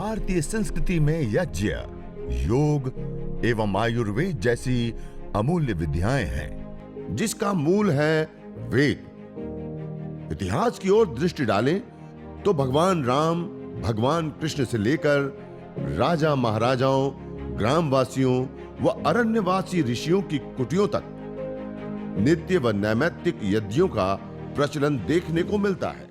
भारतीय संस्कृति में यज्ञ, योग एवं आयुर्वेद जैसी अमूल्य विद्याएं हैं, जिसका मूल है वेद। इतिहास की ओर दृष्टि डालें तो भगवान राम, भगवान कृष्ण से लेकर राजा महाराजाओं, ग्रामवासियों व अरण्यवासी ऋषियों की कुटियों तक नित्य व नैमित्तिक यज्ञों का प्रचलन देखने को मिलता है।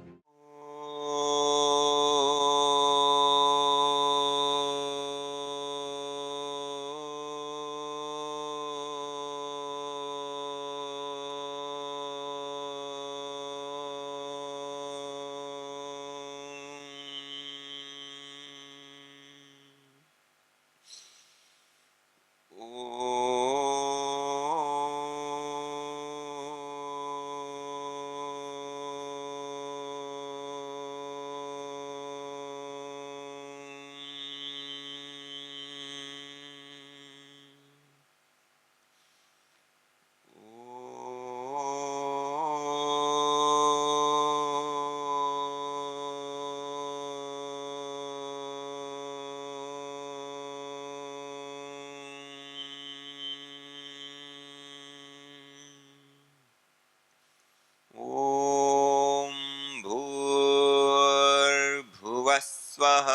स्वः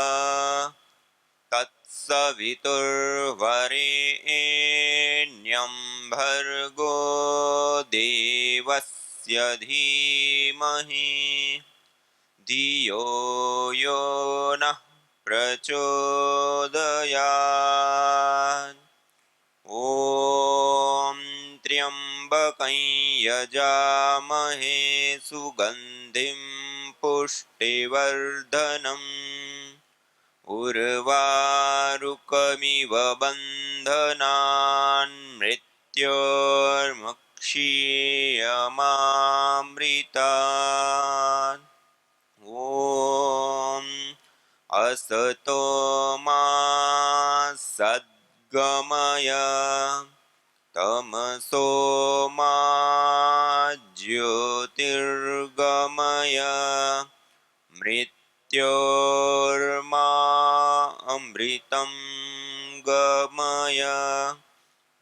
तत्सवितुर्वरेण्यं भर्गो देवस्य धीमहि धियो यो नः प्रचोदयात्। ॐ त्र्यम्बकं यजामहे सुगन्धिं पुष्टिवर्धनम् उर्वारुकमिव बन्धनान् मृत्योर्मुक्षीयमामृतात्। ॐ असतो मा सद्गमय तमसो मा ज्योतिर्गमय मृत्योर्मा अमृतं गमय।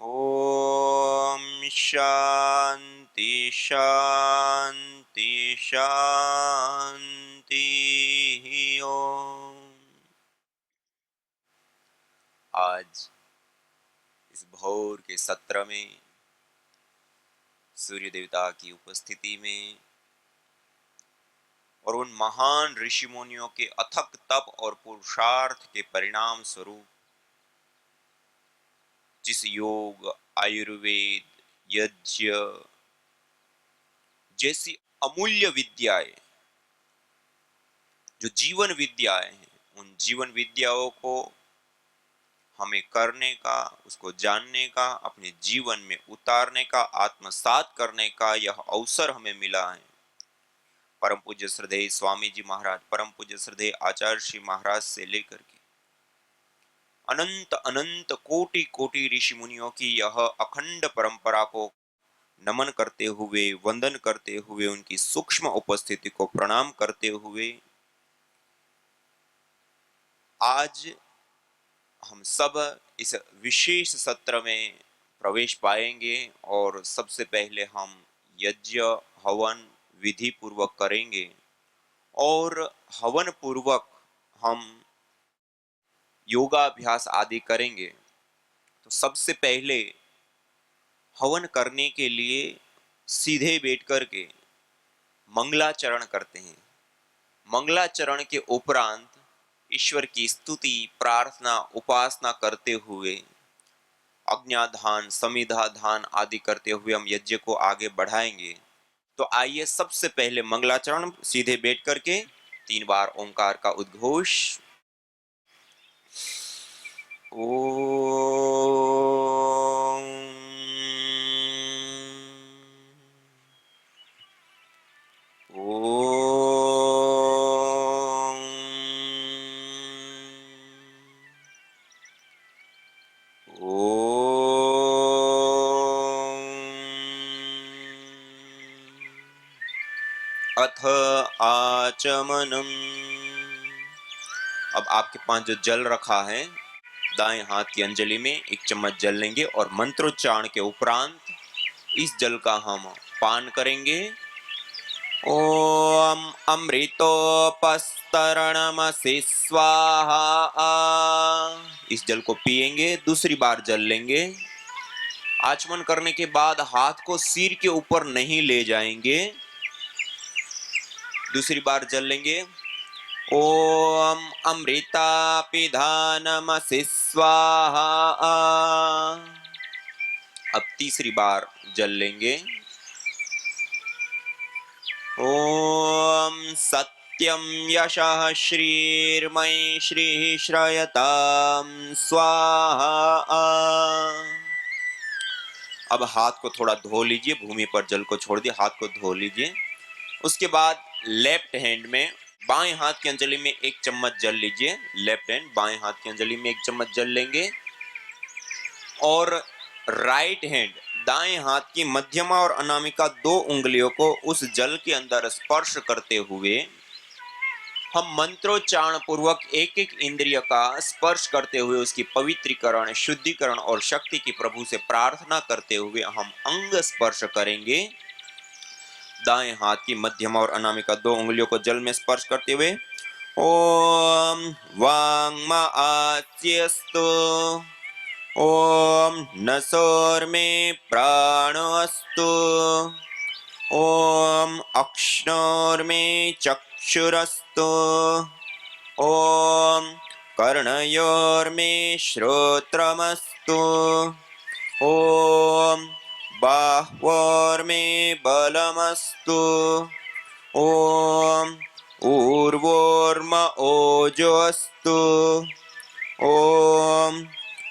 ॐ शान्ति शान्ति शान्तिः। ओम। आज इस भोर के सत्र में सूर्य देवता की उपस्थिति में और उन महान ऋषि मुनियों के अथक तप और पुरुषार्थ के परिणाम स्वरूप जिस योग, आयुर्वेद, यज्ञ जैसी अमूल्य विद्याएं, जो जीवन विद्याएं हैं, उन जीवन विद्याओं को हमें करने का, उसको जानने का, अपने जीवन में उतारने का, आत्मसात करने का यह अवसर हमें मिला है। परम पूज्य श्रद्धेय स्वामी जी महाराज, परम पूज्य श्रद्धेय आचार्य श्री महाराज से लेकर के अनंत अनंत कोटि कोटि ऋषि मुनियों की यह अखंड परंपरा को नमन करते हुए, वंदन करते हुए, उनकी सूक्ष्म उपस्थिति को प्रणाम करते हुए आज हम सब इस विशेष सत्र में प्रवेश पाएंगे और सबसे पहले हम यज्ञ हवन विधि पूर्वक करेंगे और हवन पूर्वक हम योगाभ्यास आदि करेंगे। तो सबसे पहले हवन करने के लिए सीधे बैठ करके मंगलाचरण करते हैं। मंगलाचरण के उपरांत ईश्वर की स्तुति, प्रार्थना, उपासना करते हुए अज्ञाधान, समिधाधान आदि करते हुए हम यज्ञ को आगे बढ़ाएंगे। तो आइए सबसे पहले मंगलाचरण सीधे बैठ करके 3 बार ओंकार का उद्घोष। ओम ओम ओम। अथ आचमनम् अब आपके पास जो जल रखा है, दाएं हाथ की अंजलि में 1 चम्मच जल लेंगे और मंत्रोच्चारण के उपरांत इस जल का हम पान करेंगे। ओम अमृतोपस्तरणमसि स्वाहा। इस जल को पिएंगे। दूसरी बार जल लेंगे। आचमन करने के बाद हाथ को सिर के ऊपर नहीं ले जाएंगे। दूसरी बार जल लेंगे। ओम अमृता पिधानमसि स्वाहा। अब तीसरी बार जल लेंगे। ओम सत्यम यशः श्रीर्मयि श्रीः श्रयतां स्वाहा। अब हाथ को थोड़ा धो लीजिए, भूमि पर जल को छोड़ दिए, हाथ को धो लीजिए। उसके बाद लेफ्ट हैंड में बाएं हाथ की अंजलि में 1 चम्मच जल लीजिए। लेफ्ट हैंड बाएं हाथ की अंजलि में 1 चम्मच जल लेंगे और राइट हैंड दाएं हाथ की मध्यमा और अनामिका 2 उंगलियों को उस जल के अंदर स्पर्श करते हुए हम मंत्रोच्चारण पूर्वक एक एक इंद्रिय का स्पर्श करते हुए उसकी पवित्रीकरण, शुद्धिकरण और शक्ति की प्रभु से प्रार्थना करते हुए हम अंग स्पर्श करेंगे। दाएं हाथ की मध्यमा और अनामिका 2 उंगलियों को जल में स्पर्श करते हुए ओम वांगमा आस्यस्तु। ओम नसोर्मे प्राणोऽस्तु। ओम अक्ष्णोर्मे चक्षुरस्तु। ओम कर्णयोर्मे श्रोत्रमस्तु। ओम बाह्वोर्मे बलमस्तु। ओम ऊर्वोर्म ओजोऽस्तु। ओम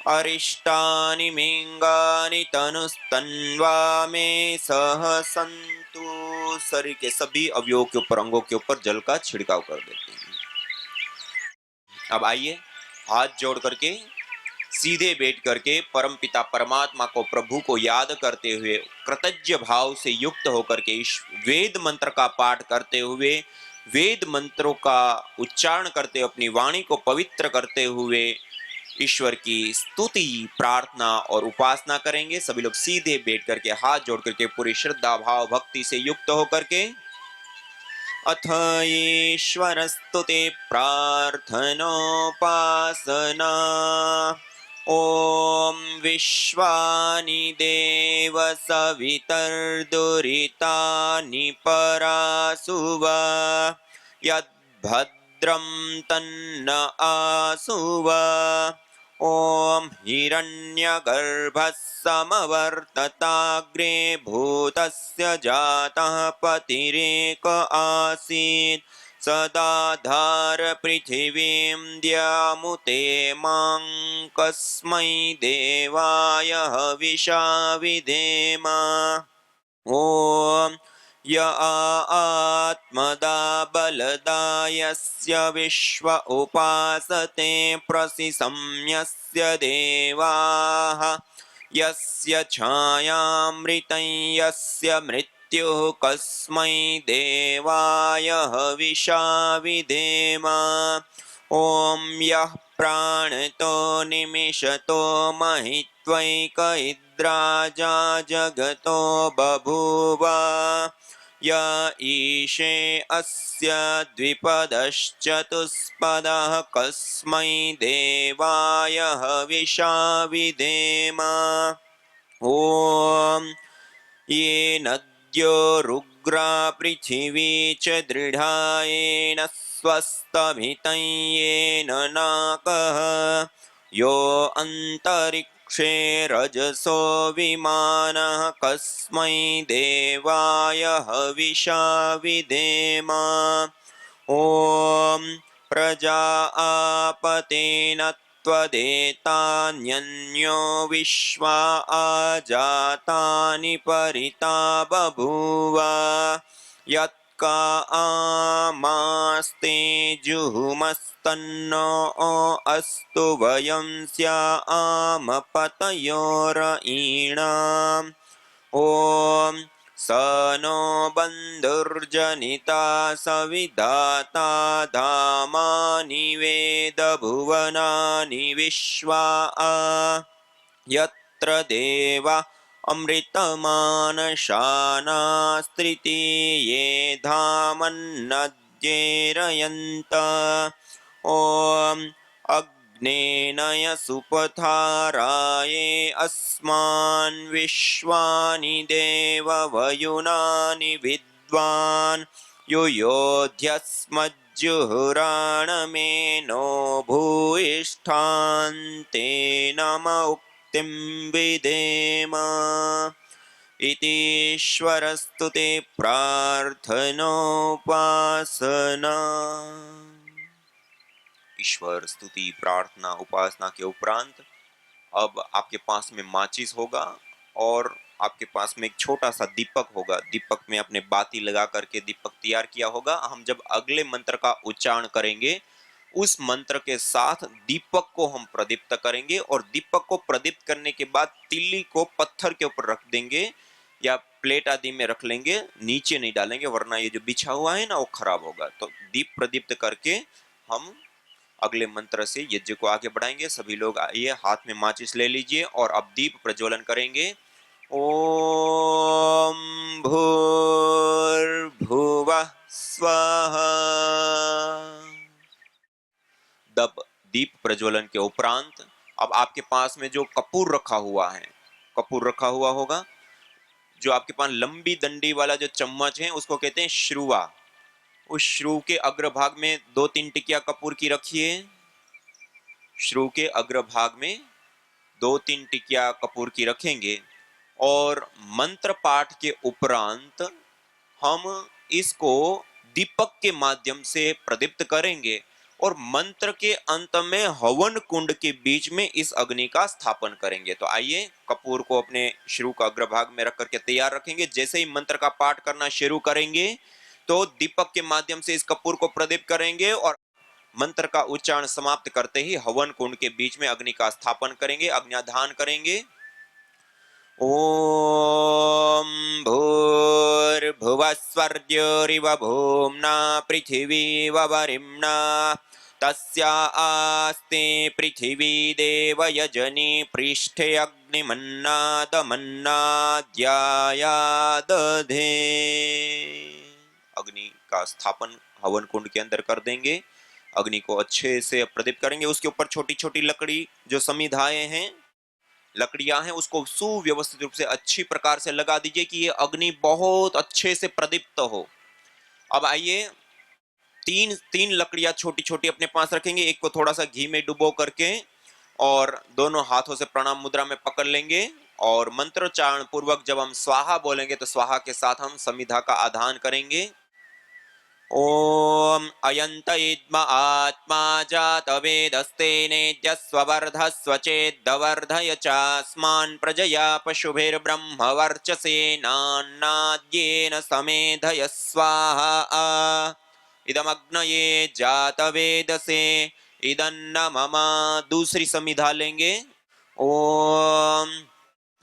अरिष्टानि मिंगानि तनुस्तन्वा मे सह सन्तु। शरीर के सभी अवयवों के ऊपर, अंगों के ऊपर जल का छिड़काव कर देते हैं। अब आइए हाथ जोड़ करके सीधे बैठ करके परमपिता परमात्मा को, प्रभु को याद करते हुए कृतज्ञ भाव से युक्त होकर के इस वेद मंत्र का पाठ करते हुए, वेद मंत्रों का उच्चारण करते हुए, अपनी वाणी को पवित्र करते हुए ईश्वर की स्तुति, प्रार्थना और उपासना करेंगे। सभी लोग सीधे बैठ करके हाथ जोड़ करके पूरी श्रद्धा भाव भक्ति से युक्त होकर के अथ ईश्वर स्तुति प्रार्थनोपासना। ओम विश्वानि देव सवितर्दुरितानि परासुव यद्भद्रं तन्न आसुव। ओम हिरण्यगर्भः समवर्तताग्रे भूतस्य जातः पतिरेक आसीत् सदाधार पृथिवीं द्यामुते मां कस्मै देवाय हविषा विधेम। ओम य आत्मदा बलदा यस्य विश्व उपासते प्रसिसंयस्य देवाः यस्य छायामृतं यस्य मृत्युः कस्मै देवाय हविषा विधेम। ओम यः प्राणतो निमिषतो महित्वैक इद्राजा जगतो बभूव य ईशे अस्य द्विपदश्चतुष्पदः कस्मै देवाय हविषा विधेम। ओम ये नद्यो रुग्रा पृथिवी च दृढायेन स्वस्तभितं येन नाकः यो अन्तरिक्षे रजसो विमानः कस्मै देवाय हविषा विधेम। ओम प्रजा आपतेन त्वदेतान्यन्यो विश्वा आजातानि परिता बभूव यत्का आमास्ते जुहुमस्तन्नो अस्तु वयं स्याम पतयोरयीणाम्। ओम स नो बन्धुर्जनिता सविधाता धामानि वेद भुवनानि विश्वा यत्र देवा अमृतमानशानास्त्रितीये धामन्नद्येरयन्त ॐ अग्नेनय सुपथाराये अस्मान् विश्वानि देववयुनानि विद्वान् यो योध्यस्मज्जुहुराणमेनो भूयिष्ठान्ते नम उक्तिं विधेम इतीश्वरस्तु ते प्रार्थनोपासना। ईश्वर स्तुति प्रार्थना उपासना के उपरांत अब आपके पास में माचिस होगा और आपके पास में एक छोटा सा दीपक होगा। दीपक में अपने बाती लगा करके दीपक तैयार किया होगा। हम जब अगले मंत्र का उच्चारण करेंगे उस मंत्र के साथ दीपक को हम प्रदीप्त करेंगे और दीपक को प्रदीप्त करने के बाद तिल्ली को पत्थर के ऊपर रख देंगे या प्लेट आदि में रख लेंगे, नीचे नहीं डालेंगे वरना ये जो बिछा हुआ है ना वो खराब होगा। तो दीप प्रदीप्त करके हम अगले मंत्र से यज्ञ को आगे बढ़ाएंगे। सभी लोग आइए, हाथ में माचिस ले लीजिए और अब दीप प्रज्वलन करेंगे। ओम भूर्भुवः स्वः। दीप प्रज्वलन के उपरांत अब आपके पास में जो कपूर रखा हुआ है, कपूर रखा हुआ होगा, जो आपके पास लंबी डंडी वाला जो चम्मच है उसको कहते हैं श्रुवा। उस श्रु के अग्रभाग में 2-3 टिकिया कपूर की रखिए। श्रु के अग्रभाग में 2-3 टिकिया कपूर की रखेंगे और मंत्र पाठ के उपरांत हम इसको दीपक के माध्यम से प्रदीप्त करेंगे और मंत्र के अंत में हवन कुंड के बीच में इस अग्नि का स्थापन करेंगे। तो आइए, कपूर को अपने श्रु का अग्रभाग में रख करके तैयार रखेंगे। जैसे ही मंत्र का पाठ करना शुरू करेंगे तो दीपक के माध्यम से इस कपूर को प्रदीप्त करेंगे और मंत्र का उच्चारण समाप्त करते ही हवन कुंड के बीच में अग्नि का स्थापन करेंगे, अग्न्याधान करेंगे। ओम भूर्भुवः स्वर्ग्योरिव भूम्ना पृथिवी वरिम्ना तस्या आस्ते पृथिवी देव यजनी पृष्ठे अग्निमन्नादमन्नाद्यायादधे। अग्नि का स्थापन हवन कुंड के अंदर कर देंगे। अग्नि को अच्छे से प्रदीप्त करेंगे। उसके ऊपर छोटी छोटी लकड़ी जो समिधाएं हैं, लकड़ियां हैं, उसको सुव्यवस्थित रूप से अच्छी प्रकार से लगा दीजिए कि ये अग्नि बहुत अच्छे से प्रदीप्त हो। अब आइए, तीन लकड़ियां छोटी छोटी अपने पास रखेंगे। एक को थोड़ा सा घी में डुबो करके और दोनों हाथों से प्रणाम मुद्रा में पकड़ लेंगे और मंत्रोच्चारण पूर्वक जब हम स्वाहा बोलेंगे तो स्वाहा के साथ हम समिधा का आधान करेंगे। ओम अयंत इद्म आत्मा जातवेदस्तेनेद्यस्ववर्धस्व चेद्वर्धय चास्मान् प्रजया पशुभिर्ब्रह्मवर्चसेनान्नाद्येन समेधय स्वाहा। इदमग्नये जातवेदसे इदन्न मम। दूसरी समिधा लेंगे। ओम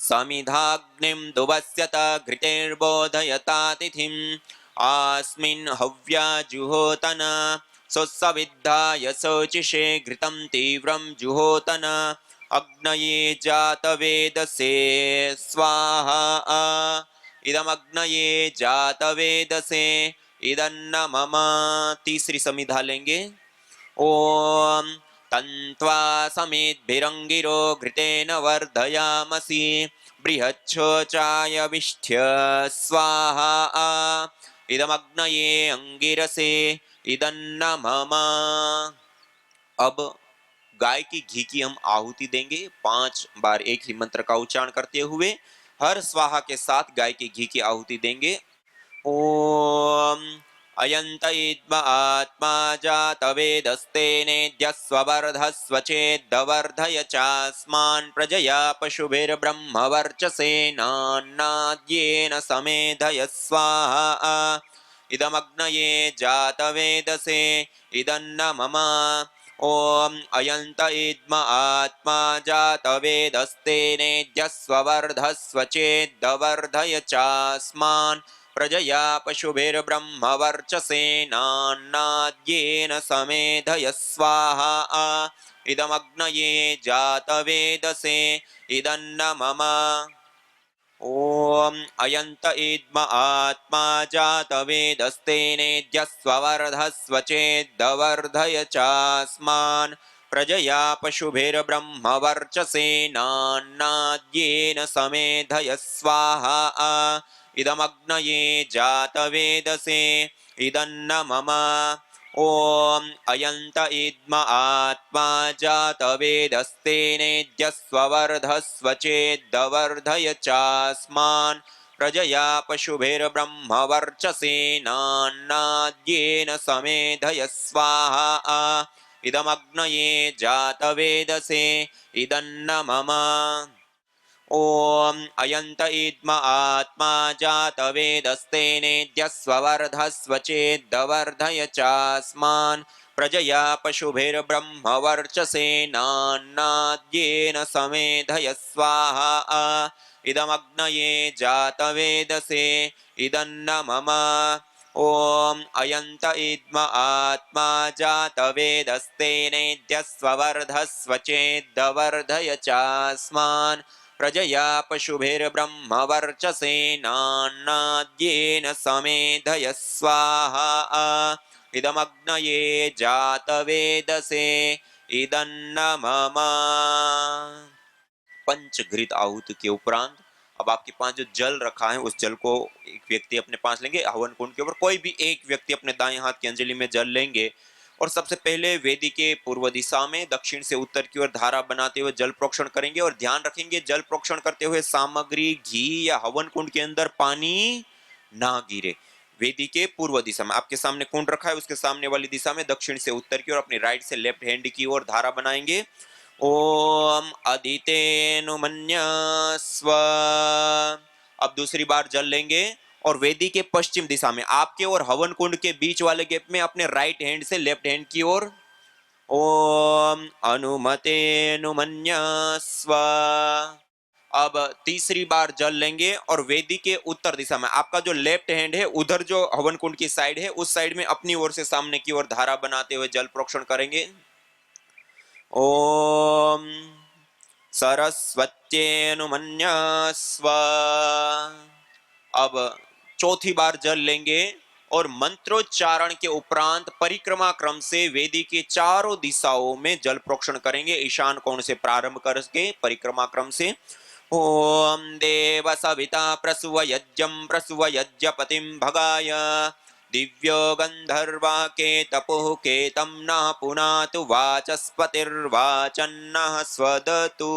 समिधाग्निं दुवस्यत घृतेर्बोधयता तिथिम् आस्मिन् हव्या जुहोतन सुसविद्धाय शोचिषे घृतं तीव्रं जुहोतन अग्नये जातवेदसे स्वाहा। इदमग्नये जातवेदसे इदन्न मम। तीसरी समिधा लेंगे। ओम तन्त्वा समेद्भिरंगिरो घृतेन वर्धयामसि बृहच्छोचाय विष्ठ्य स्वाहा। इदमग्नये अंगिरसे इदन्न मम। अब गाय की घी की हम आहुति देंगे 5 बार एक ही मंत्र का उच्चारण करते हुए। हर स्वाहा के साथ गाय की घी की आहुति देंगे। ओम अयंत इद्म आत्मा जातवेदस्तेनेद्यस्ववर्धस्व चेद्वर्धय चास्मान् प्रजया पशुभिर्ब्रह्मवर्चसेनान्नाद्येन समेधय स्वाहा। इदमग्नये जातवेदसे इदन्न मम। ॐ अयन्त इद्म आत्मा जातवेदस्तेनेद्यस्ववर्धस्व चेद्दवर्धय चास्मान् प्रजया पशुभिर्ब्रह्मवर्चसेनान्नाद्येन समेधय स्वाहा इदमग्नये जातवेदसे इदन्न मम ॐ अयन्त इद्म आत्मा जातवेदस्तेनेद्यस्ववर्धस्व चेद्दवर्धय चास्मान् प्रजया पशुभिर्ब्रह्मवर्चसेनान्नाद्येन समेधय स्वाहा इदमग्नये जातवेदसे इदन्न मम ॐ अयन्त इद्म आत्मा जातवेदस्तेनेद्यस्ववर्धस्व चेद्दवर्धय चास्मान् प्रजया पशुभिर्ब्रह्मवर्चसेनान्नाद्येन समेधय स्वाहा इदमग्नये जातवेदसे इदन्न मम ॐ अयन्त इद्म आत्मा जातवेदस्तेनेद्यस्ववर्धस्व चेद्दवर्धय चास्मान् प्रजया पशुभिर्ब्रह्मवर्चसेनान्नाद्येन समेधय स्वाहा इदमग्नये जातवेदसे इदन्न मम ॐ अयन्त इद्म आत्मा जातवेदस्तेनेद्यस्ववर्धस्व चेद्दवर्धय चास्मान् प्रजया पशुभिर्ब्रह्मवर्चसेनान्नाद्येन समेधय स्वाहा इदमग्नये जातवेदसे इदन्न मम। पंचघृत आहुति के उपरांत अब आपके पास जो जल रखा है उस जल को एक व्यक्ति अपने पास लेंगे, हवन कुंड के ऊपर कोई भी एक व्यक्ति अपने दाएं हाथ की अंजलि में जल लेंगे और सबसे पहले वेदी के पूर्व दिशा में दक्षिण से उत्तर की ओर धारा बनाते हुए जल प्रोक्षण करेंगे और ध्यान रखेंगे जल प्रोक्षण करते हुए सामग्री घी या हवन कुंड के अंदर पानी ना गिरे। वेदी के पूर्व दिशा में आपके सामने कुंड रखा है, उसके सामने वाली दिशा में दक्षिण से उत्तर की ओर अपनी राइट से लेफ्ट हैंड की ओर धारा बनाएंगे। ओम अदितेनुमन्यस्व। अब दूसरी बार जल लेंगे और वेदी के पश्चिम दिशा में आपके और हवन कुंड के बीच वाले गैप में अपने राइट हैंड से लेफ्ट हैंड की ओर ओम अनुमतेनुमन्यस्व। अब तीसरी बार जल लेंगे और वेदी के उत्तर दिशा में आपका जो लेफ्ट हैंड है उधर जो हवन कुंड की साइड है उस साइड में अपनी ओर से सामने की ओर धारा बनाते हुए जल प्रोक्षण करेंगे। ओम सरस्वत्येनुमन्यस्व। अब चौथी बार जल लेंगे और मंत्रोच्चारण के उपरांत परिक्रमा क्रम से वेदी के चारों दिशाओं में जल प्रोक्षण करेंगे, ईशान कोण से प्रारंभ करके परिक्रमा क्रम से। ओम देव सविता प्रसुव यज्ञं प्रसुव यज्ञपतिं भगाय दिव्यो गंधर्वा के तपुः केतं नः पुनातु वाचस्पतिर्वाचन्नः स्वदतु।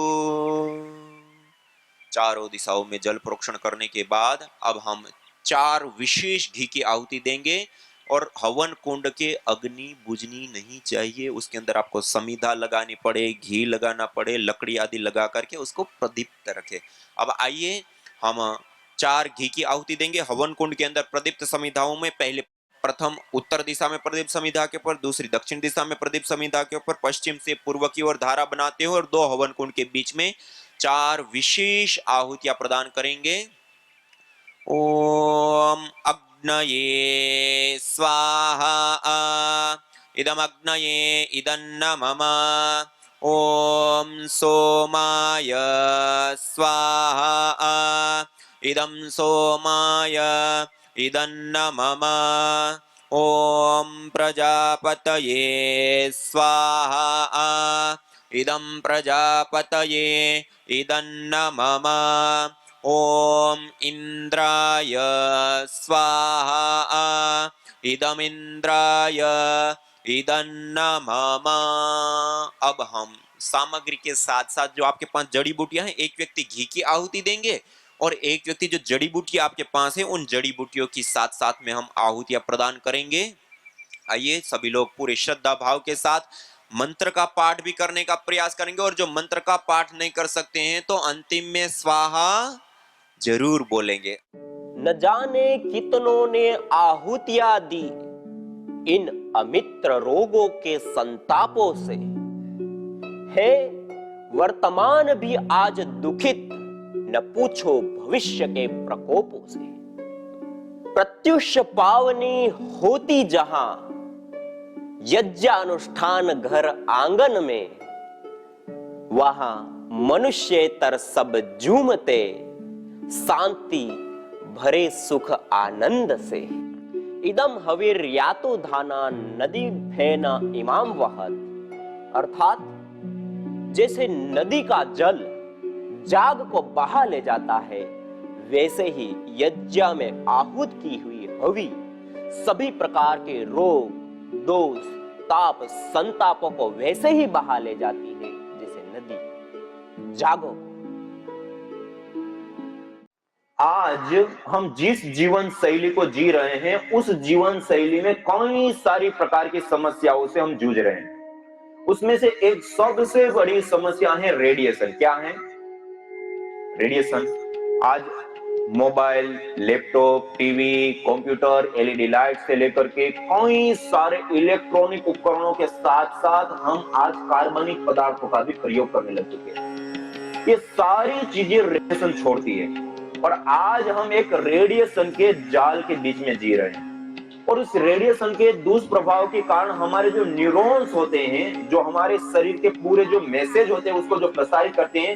चारों दिशाओं में जल प्रोक्षण करने के बाद अब हम 4 विशेष घी की आहुति देंगे और हवन कुंड के अग्नि बुझनी नहीं चाहिए, उसके अंदर आपको समिधा लगानी पड़े, घी लगाना पड़े, लकड़ी आदि लगा करके उसको प्रदीप्त रखे। अब आइए हम 4 घी की आहुति देंगे हवन कुंड के अंदर प्रदीप्त समिधाओं में। पहले प्रथम उत्तर दिशा में प्रदीप्त समिधा के ऊपर, दूसरी दक्षिण दिशा में प्रदीप्त समिधा के ऊपर, पश्चिम से पूर्व की ओर धारा बनाते हुए और 2 हवन कुंड के बीच में 4 विशेष आहुतियां प्रदान करेंगे। ओम अग्नये स्वाहा इदमग्नये इदन्न मम। ओम सोमाय स्वाहा इदं सोमाय इदन्न मम। ओम प्रजापतये स्वाहा इदं प्रजापतये इदन्न मम। ओम इंद्राय स्वाहा इदमिंद्राय इदन्न मम। अब हम सामग्री के साथ साथ जो आपके पास जड़ी बूटियां हैं, एक व्यक्ति घी की आहुति देंगे और एक व्यक्ति जो जड़ी बूटियां आपके पास है उन जड़ी बूटियों की साथ साथ में हम आहुतियां प्रदान करेंगे। आइए सभी लोग पूरे श्रद्धा भाव के साथ मंत्र का पाठ भी करने का प्रयास करेंगे और जो मंत्र का पाठ नहीं कर सकते हैं तो अंतिम में स्वाहा जरूर बोलेंगे। न जाने कितनों ने आहुतियां दी, इन अमित्र रोगों के संतापों से, है वर्तमान भी आज दुखित, न पूछो भविष्य के प्रकोपों से। प्रत्युष पावनी होती जहां यज्ञानुष्ठान घर आंगन में, वहां मनुष्येतर सब झूमते शांति भरे सुख आनंद से। इदम हविर्यातो धाना नदी फेना इमाम वहत, अर्थात जैसे नदी का जल जाग को बहा ले जाता है, वैसे ही यज्ञ में आहूत की हुई हवि सभी प्रकार के रोग, दोष, ताप, संतापों को वैसे ही बहा ले जाती है जैसे नदी। जागो। आज हम जिस जीवन शैली को जी रहे हैं, उस जीवन शैली में कई सारी प्रकार की समस्याओं से हम जूझ रहे हैं। उसमें से एक सबसे बड़ी समस्या है रेडिएशन। क्या है? रेडिएशन। आज mobile, laptop, TV, computer, LED light से लेकर के कई सारे इलेक्ट्रॉनिक उपकरणों के साथ साथ हम आज कार्बनिक पदार्थों का भी प्रयोग करने लग चुके हैं। ये सारी चीजें रेडिएशन छोड़ती है और आज हम एक रेडिएशन के जाल के बीच में जी रहे हैं। और उस रेडिएशन के दुष्प्रभाव के कारण हमारे जो न्यूरॉन्स होते हैं, जो हमारे शरीर के पूरे जो मैसेज होते हैं उसको जो प्रसारित करते हैं,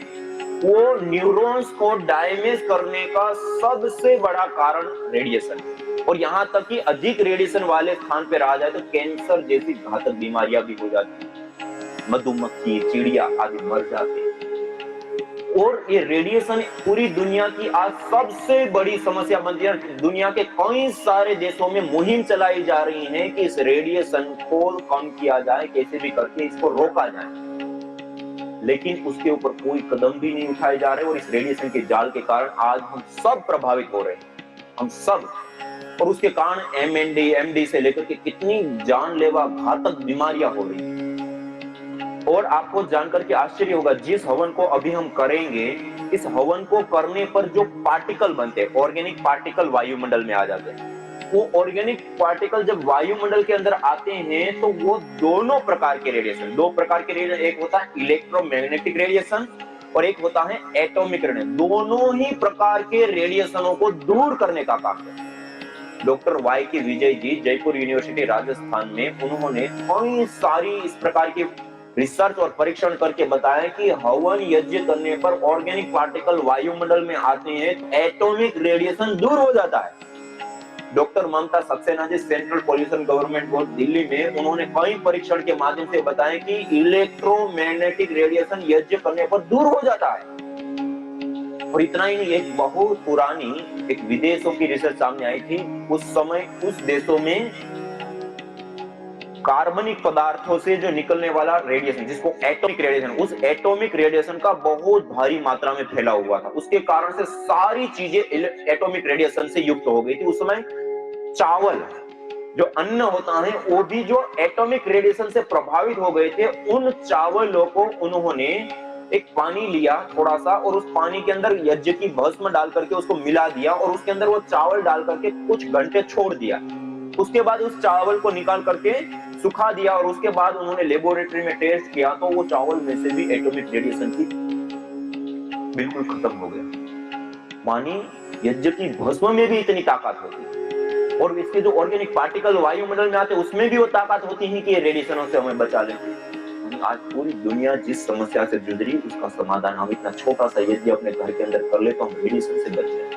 वो न्यूरॉन्स को डैमेज करने का सबसे बड़ा कारण रेडिएशन है। और यहाँ तक कि अधिक रेडिएशन वाले स्थान पे रहा जाए तो कैंसर जैसी घातक बीमारियां भी हो जाती है। मधुमक्खी, चिड़िया आदि मर जाते हैं। और ये रेडिएशन पूरी दुनिया की आज सबसे बड़ी समस्या बन गई है। दुनिया के कई सारे देशों में मुहिम चलाई जा रही है कि इस रेडिएशन को कम किया जाए, कैसे भी करके इसको रोका जाए, लेकिन उसके ऊपर कोई कदम भी नहीं उठाए जा रहे। और इस रेडिएशन के जाल के कारण आज हम सब प्रभावित हो रहे हैं, हम सब। और उसके कारण एमडी से लेकर के कितनी जानलेवा घातक बीमारियां हो रही हैं। और आपको जानकर के आश्चर्य होगा, जिस हवन को अभी हम करेंगे, इस हवन को करने पर जो पार्टिकल बनते हैं, ऑर्गेनिक पार्टिकल वायुमंडल में आ जाते हैं। वो ऑर्गेनिक पार्टिकल जब वायुमंडल के अंदर आते हैं तो वो दोनों प्रकार के रेडिएशन, दो प्रकार के रेडिएशन, एक होता है इलेक्ट्रोमैग्नेटिक रेडिएशन और एक होता है एटॉमिक रेडिएशन। दोनों ही प्रकार के रेडिएशनों को दूर करने का काम है। डॉक्टर वाई के विजय जी, जयपुर यूनिवर्सिटी राजस्थान में, उन्होंने कई सारी इस प्रकार की रिसर्च और परीक्षण करके बताया कि हवन यज्ञ करने पर ऑर्गेनिक पार्टिकल वायुमंडल में आते हैं, एटॉमिक रेडिएशन दूर हो जाता है। Doctor Mamta Saxena ji, central pollution government board Delhi में, उन्होंने कई परीक्षण के माध्यम से बताया कि इलेक्ट्रोमैग्नेटिक रेडिएशन यज्ञ करने पर दूर हो जाता है। और इतना ही नहीं, एक बहुत पुरानी एक विदेशों की रिसर्च सामने आई थी। उस समय उस देशों में कार्बनिक पदार्थों से जो निकलने वाला रेडिएशन, जिसको एटॉमिक रेडिएशन, उस एटॉमिक रेडिएशन का बहुत भारी मात्रा में फैला हुआ था। उसके कारण से सारी चीजें एटॉमिक रेडिएशन से युक्त हो गई थी। उस समय चावल, जो अन्न होता है, वो भी जो एटॉमिक रेडिएशन से प्रभावित हो गए थे, उन चावलों को उन्होंने एक पानी लिया थोड़ा सा और उस पानी के अंदर यज्ञ की भस्म डाल करके उसको मिला दिया और उसके अंदर वो चावल डाल करके कुछ घंटे छोड़ दिया। उसके बाद उस चावल को निकाल करके सुखा दिया और उसके बाद उन्होंने लेबोरेटरी में टेस्ट किया तो वो चावल में से भी एटॉमिक रेडिएशन की बिल्कुल खत्म हो गया। मानी यज्ञ की भस्म में भी इतनी ताकत होती है और इसके जो ऑर्गेनिक पार्टिकल वायुमंडल में आते हैं उसमें भी वो ताकत होती है कि रेडिएशनों से हमें बचा लेते। आज पूरी दुनिया जिस समस्या से जूझ रही, उसका समाधान हम इतना छोटा सा यज्ञ अपने घर के अंदर कर ले तो हम रेडिएशन से बच जाए।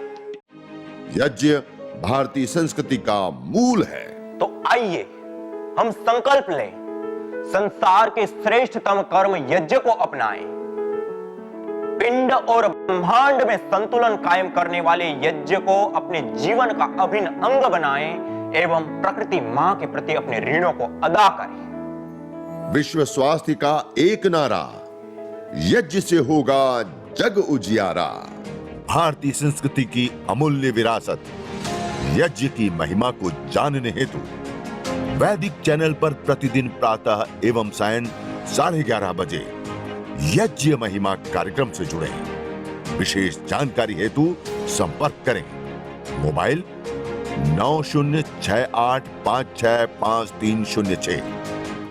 यज्ञ भारतीय संस्कृति का मूल है। तो आइए हम संकल्प लें, संसार के श्रेष्ठतम कर्म यज्ञ को अपनाएं। पिंड और ब्रह्मांड में संतुलन कायम करने वाले यज्ञ को अपने जीवन का अभिन्न अंग बनाएं एवं प्रकृति मां के प्रति अपने ऋणों को अदा करें। विश्व स्वास्थ्य का एक नारा, यज्ञ से होगा जग उजियारा। भारतीय संस्कृति की अमूल्य विरासत यज्ञ की महिमा को जानने हेतु वैदिक चैनल पर प्रतिदिन प्रातः एवं सायं 11:30 बजे यज्ञ महिमा कार्यक्रम से जुड़ें। विशेष जानकारी हेतु संपर्क करें मोबाइल 9068565306।